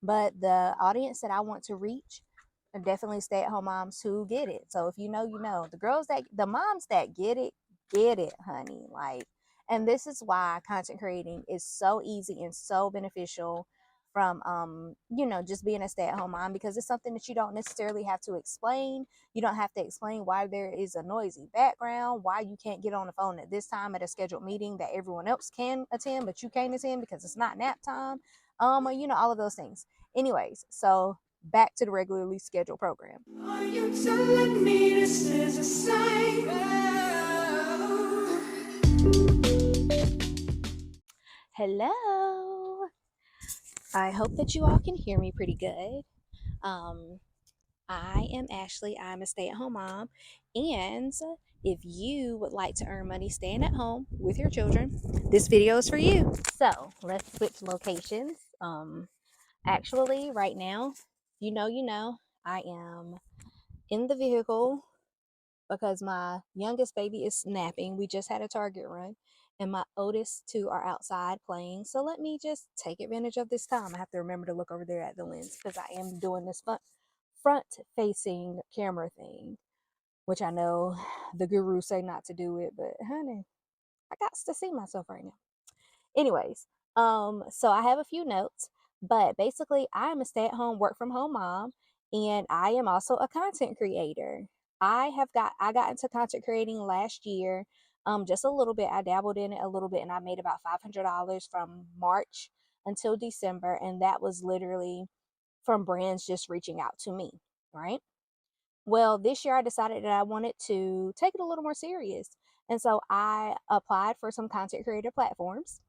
But the audience that I want to reach are definitely stay-at-home moms who get it. So if you know, you know. The moms that get it, honey. Like, and this is why content creating is so easy and so beneficial from just being a stay-at-home mom, because it's something that you don't necessarily have to explain. You don't have to explain why there is a noisy background, why you can't get on the phone at this time at a scheduled meeting that everyone else can attend but you can't attend because it's not nap time, or all of those things. Anyways, so back to the regularly scheduled program. Are you telling me this is a sign? Hello. I hope that you all can hear me pretty good. Um, I am Ashley. I'm a stay-at-home mom, and if you would like to earn money staying at home with your children, this video is for you. So let's switch locations. Actually, right now, I am in the vehicle because my youngest baby is napping. We just had a Target run, and my oldest two are outside playing. So let me just take advantage of this time. I have to remember to look over there at the lens because I am doing this front facing camera thing, which I know the gurus say not to do it, but honey, I got to see myself right now. Anyways, so I have a few notes, but basically I am a stay-at-home work from home mom, and I am also a content creator. I got into content creating last year, just a little bit. I dabbled in it a little bit, and I made about $500 from March until December, and that was literally from brands just reaching out to me, right? Well, this year I decided that I wanted to take it a little more serious. And so I applied for some content creator platforms,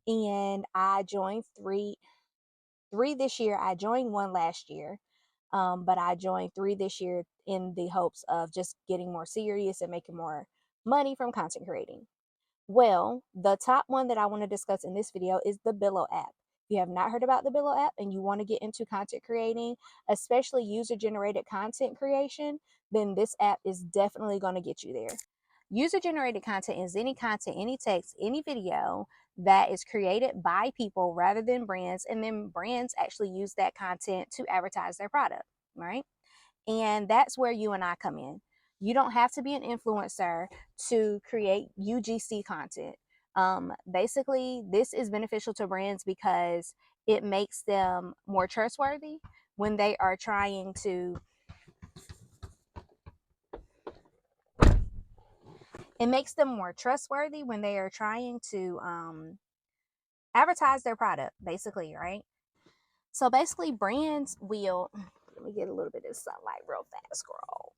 and I joined three this year. I joined one last year, but I joined three this year in the hopes of just getting more serious and making more money from content creating. Well, the top one that I want to discuss in this video is the Billo app. If you have not heard about the Billo app and you want to get into content creating, especially user generated content creation, then this app is definitely going to get you there. User generated content is any content, any text, any video that is created by people rather than brands, and then brands actually use that content to advertise their product, right? And that's where you and I come in. You don't have to be an influencer to create UGC content. Basically, this is beneficial to brands because it makes them more trustworthy when they are trying to advertise their product, basically, right? So basically, brands will, let me get a little bit of sunlight real fast, girl.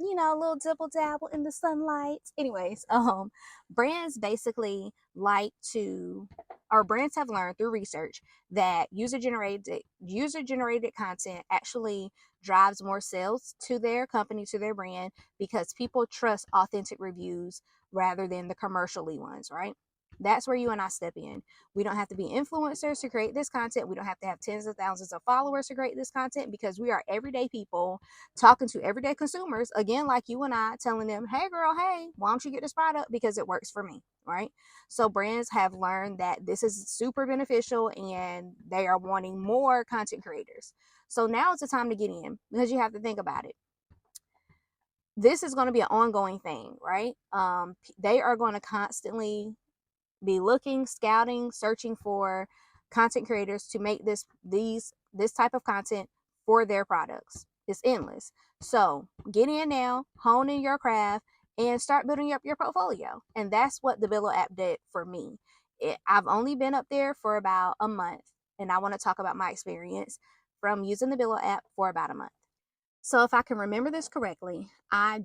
A little dibble dabble in the sunlight. Anyways, brands basically like to, or brands have learned through research that user generated content actually drives more sales to their company, to their brand, because people trust authentic reviews rather than the commercially ones, right? That's where you and I step in. We don't have to be influencers to create this content. We don't have to have tens of thousands of followers to create this content, because we are everyday people talking to everyday consumers, again, like you and I, telling them, hey girl, hey, why don't you get this product? Because it works for me, right? So brands have learned that this is super beneficial, and they are wanting more content creators. So now is the time to get in, because you have to think about it. This is going to be an ongoing thing, right? They are going to constantly be looking, scouting, searching for content creators to make this type of content for their products. It's endless. So get in now, hone in your craft, and start building up your portfolio. And that's what the Billo app did for me. I've only been up there for about a month, and I want to talk about my experience from using the Billo app for about a month. So if I can remember this correctly, I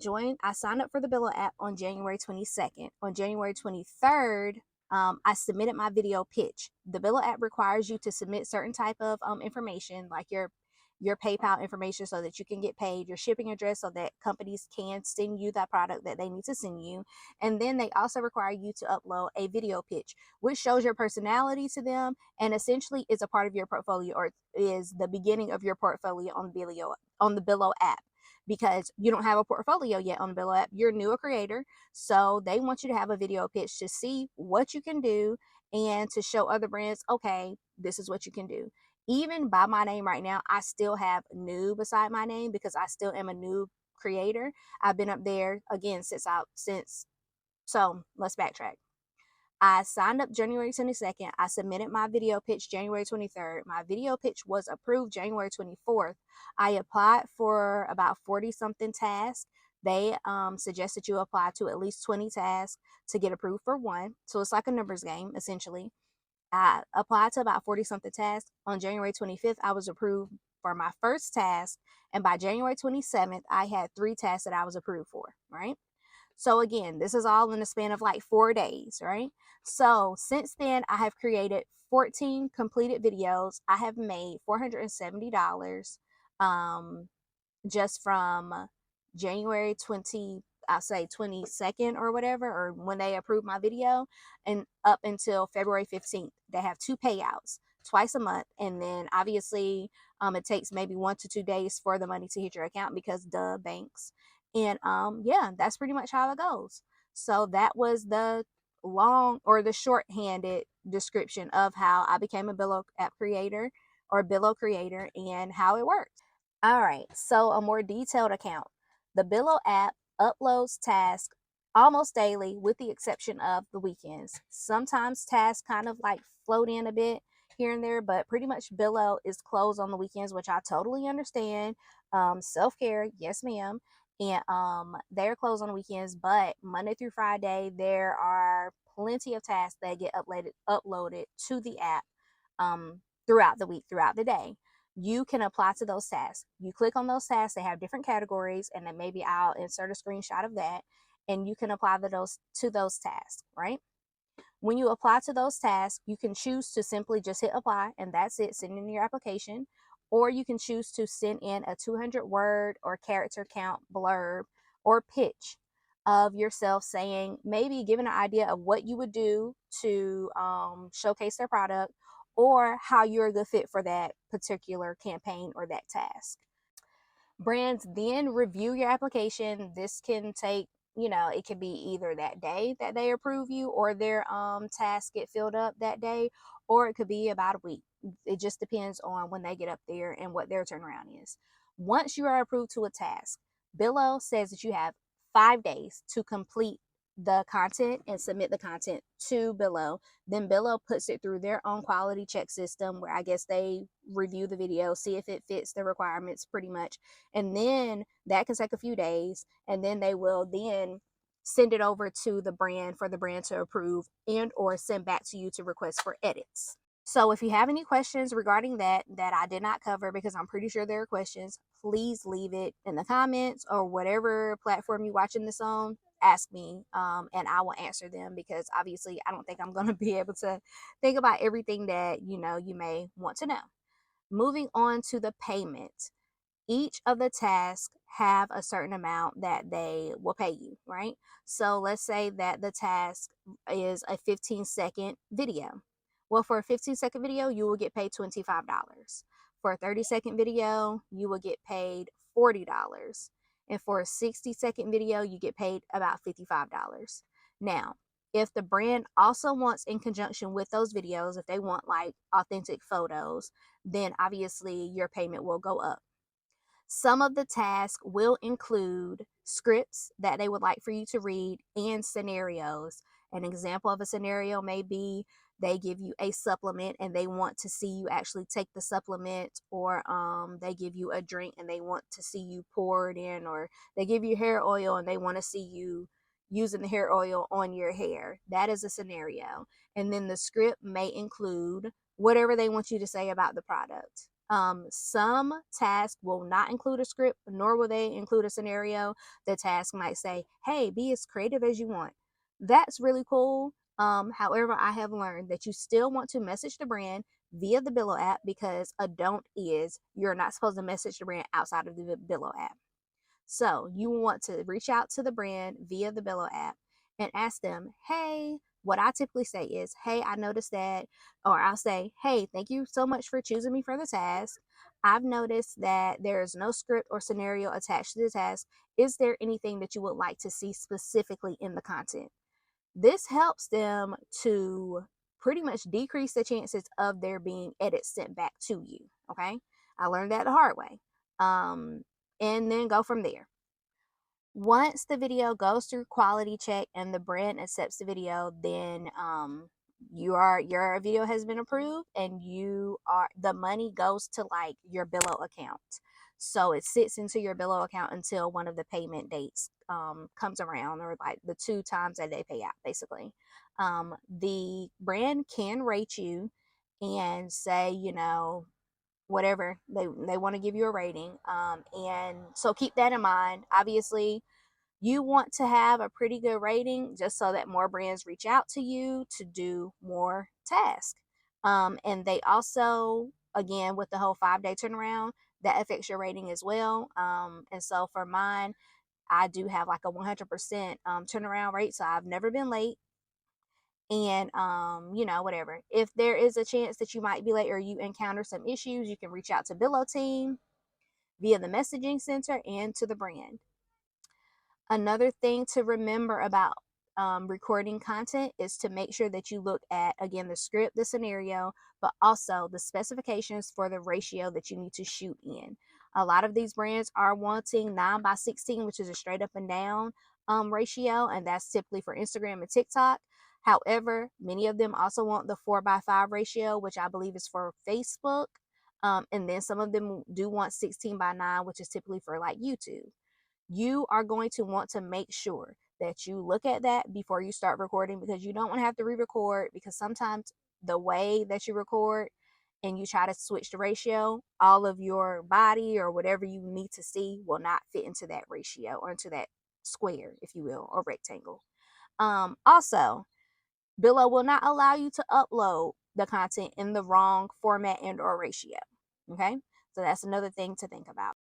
signed up for the Billo app on January 22nd. On January 23rd, I submitted my video pitch. The Billo app requires you to submit certain type of information, like your PayPal information so that you can get paid, your shipping address so that companies can send you that product that they need to send you. And then they also require you to upload a video pitch, which shows your personality to them and essentially is a part of your portfolio, or is the beginning of your portfolio on the Billo app, because you don't have a portfolio yet on the Billo app. You're new a creator, so they want you to have a video pitch to see what you can do and to show other brands, okay, this is what you can do. Even by my name right now, I still have new beside my name because I still am a new creator. I've been up there again so let's backtrack. I signed up January 22nd. I submitted my video pitch January 23rd. My video pitch was approved January 24th. I applied for about 40 something tasks. They suggested you apply to at least 20 tasks to get approved for one. So it's like a numbers game, essentially. I applied to about 40 something tasks. On January 25th, I was approved for my first task. And by January 27th, I had 3 tasks that I was approved for, right? So again, this is all in the span of like 4 days, right? So since then, I have created 14 completed videos. I have made $470 just from January 20, I'll say 22nd or whatever, or when they approve my video, and up until February 15th. They have 2 payouts twice a month. And then obviously it takes maybe 1 to 2 days for the money to hit your account because the banks. And yeah, that's pretty much how it goes. So that was the long or the shorthanded description of how I became a Billo app creator or Billo creator and how it works. All right, so a more detailed account. The Billo app uploads tasks almost daily with the exception of the weekends. Sometimes tasks kind of like float in a bit here and there, but pretty much Billo is closed on the weekends, which I totally understand. Self-care, yes ma'am. And they're closed on the weekends, but Monday through Friday, there are plenty of tasks that get uploaded to the app throughout the week, throughout the day. You can apply to those tasks. You click on those tasks, they have different categories, and then maybe I'll insert a screenshot of that, and you can apply to those tasks, right? When you apply to those tasks, you can choose to simply just hit apply, and that's it, send in your application. Or you can choose to send in a 200 word or character count blurb or pitch of yourself saying, maybe giving an idea of what you would do to showcase their product or how you're a good fit for that particular campaign or that task. Brands then review your application. This can take, it could be either that day that they approve you or their tasks get filled up that day, or it could be about a week. It just depends on when they get up there and what their turnaround is. Once you are approved to a task, Billo says that you have 5 days to complete the content and submit the content to Billo. Then Billo puts it through their own quality check system where I guess they review the video, see if it fits the requirements pretty much. And then that can take a few days. And then they will then send it over to the brand for the brand to approve and or send back to you to request for edits. So if you have any questions regarding that I did not cover, because I'm pretty sure there are questions, please leave it in the comments or whatever platform you're watching this on. Ask me and I will answer them, because obviously I don't think I'm going to be able to think about everything that you may want to know. Moving on to the payment. Each of the tasks have a certain amount that they will pay you, right? So let's say that the task is a 15-second video. Well, for a 15-second video, you will get paid $25. For a 30-second video, you will get paid $40. And for a 60-second video, you get paid about $55. Now, if the brand also wants, in conjunction with those videos, if they want like authentic photos, then obviously your payment will go up. Some of the tasks will include scripts that they would like for you to read and scenarios. An example of a scenario may be they give you a supplement and they want to see you actually take the supplement, or they give you a drink and they want to see you pour it in, or they give you hair oil and they want to see you using the hair oil on your hair. That is a scenario. And then the script may include whatever they want you to say about the product. Some tasks will not include a script, nor will they include a scenario. The task might say, hey, be as creative as you want. That's really cool. However, I have learned that you still want to message the brand via the Billo app, because a don't is you're not supposed to message the brand outside of the Billo app. So you want to reach out to the brand via the Billo app and ask them, hey, what I typically say is, hey, I noticed that, or I'll say, hey, thank you so much for choosing me for the task. I've noticed that there is no script or scenario attached to the task. Is there anything that you would like to see specifically in the content? This helps them to pretty much decrease the chances of there being edits sent back to you. Okay, I learned that the hard way. And then go from there. Once the video goes through quality check and the brand accepts the video, then your video has been approved, and the money goes to like your Billo account. So it sits into your Billo account until one of the payment dates comes around, or like the 2 times that they pay out, basically. The brand can rate you and say, whatever they want to give you a rating. And so keep that in mind. Obviously, you want to have a pretty good rating just so that more brands reach out to you to do more tasks. And they also, again, with the whole 5-day turnaround, that affects your rating as well. And so for mine, I do have like a 100% turnaround rate, so I've never been late. And whatever, if there is a chance that you might be late or you encounter some issues, you can reach out to Billo team via the messaging center and to the brand. Another thing to remember about recording content is to make sure that you look at, again, the script, the scenario, but also the specifications for the ratio that you need to shoot in. A lot of these brands are wanting 9:16, which is a straight up and down ratio, and that's typically for Instagram and TikTok. However, many of them also want the 4:5 ratio, which I believe is for Facebook. And then some of them do want 16:9, which is typically for like YouTube. You are going to want to make sure that you look at that before you start recording, because you don't want to have to re-record, because sometimes the way that you record and you try to switch the ratio, all of your body or whatever you need to see will not fit into that ratio or into that square, if you will, or rectangle. Also, Billo will not allow you to upload the content in the wrong format and or ratio. Okay, so that's another thing to think about.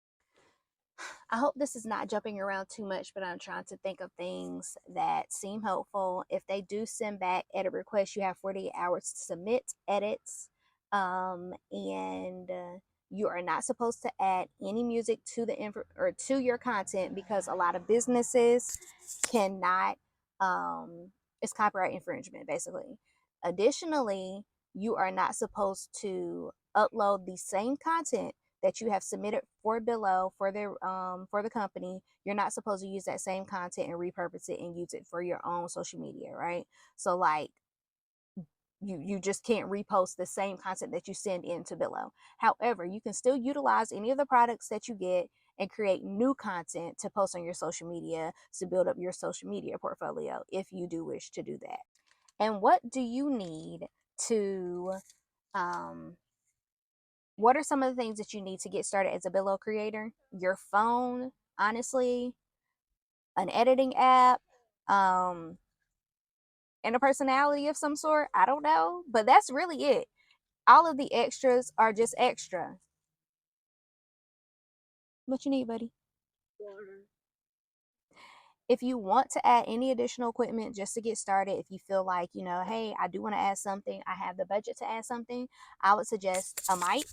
I hope this is not jumping around too much, but I'm trying to think of things that seem helpful. If they do send back edit requests, you have 48 hours to submit edits. And you are not supposed to add any music to the or to your content, because a lot of businesses cannot. It's copyright infringement, basically. Additionally, you are not supposed to upload the same content that you have submitted for Billo for the company. You're not supposed to use that same content and repurpose it and use it for your own social media, right? So like you just can't repost the same content that you send into Billo. However, you can still utilize any of the products that you get and create new content to post on your social media to build up your social media portfolio if you do wish to do that. And what do you need to what are some of the things that you need to get started as a Billo creator? Your phone, honestly, an editing app, and a personality of some sort. I don't know, but that's really it. All of the extras are just extra. What you need, buddy? Water. If you want to add any additional equipment just to get started, if you feel like, hey, I do want to add something, I have the budget to add something, I would suggest a mic,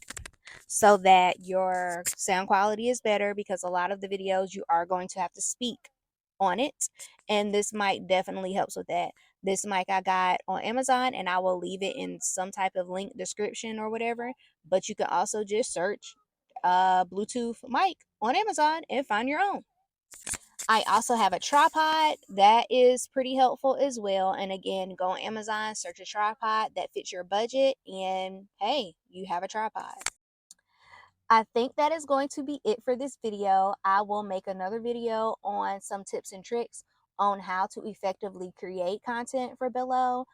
so that your sound quality is better, because a lot of the videos you are going to have to speak on it, and this mic definitely helps with that. This mic I got on Amazon, and I will leave it in some type of link description or whatever, but you can also just search Bluetooth mic on Amazon and find your own. I also have a tripod that is pretty helpful as well. And again, go on Amazon, search a tripod that fits your budget, and hey, you have a tripod. I think that is going to be it for this video. I will make another video on some tips and tricks on how to effectively create content for Billo.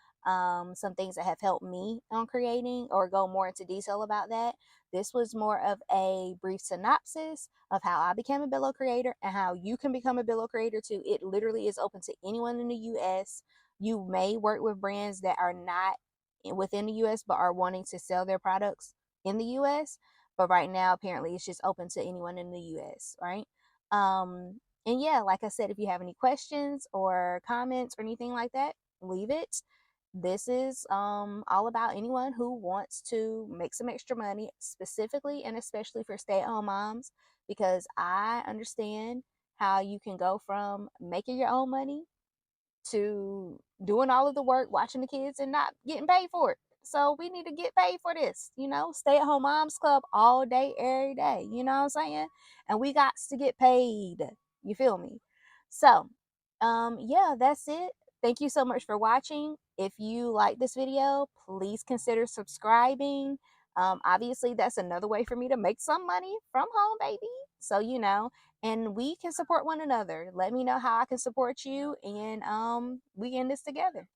Some things that have helped me on creating, or go more into detail about that. This was more of a brief synopsis of how I became a Billo creator and how you can become a Billo creator too. It literally is open to anyone in the US. You may work with brands that are not within the US but are wanting to sell their products in the US. But right now, apparently, it's just open to anyone in the US, right? And yeah, like I said, if you have any questions or comments or anything like that, leave it. This is all about anyone who wants to make some extra money, specifically and especially for stay-at-home moms, because I understand how you can go from making your own money to doing all of the work, watching the kids, and not getting paid for it. So we need to get paid for this, stay at home moms club all day, every day. You know what I'm saying? And we got to get paid. You feel me? So, yeah, that's it. Thank you so much for watching. If you like this video, please consider subscribing. Obviously, that's another way for me to make some money from home, baby. So, and we can support one another. Let me know how I can support you, and we in this together.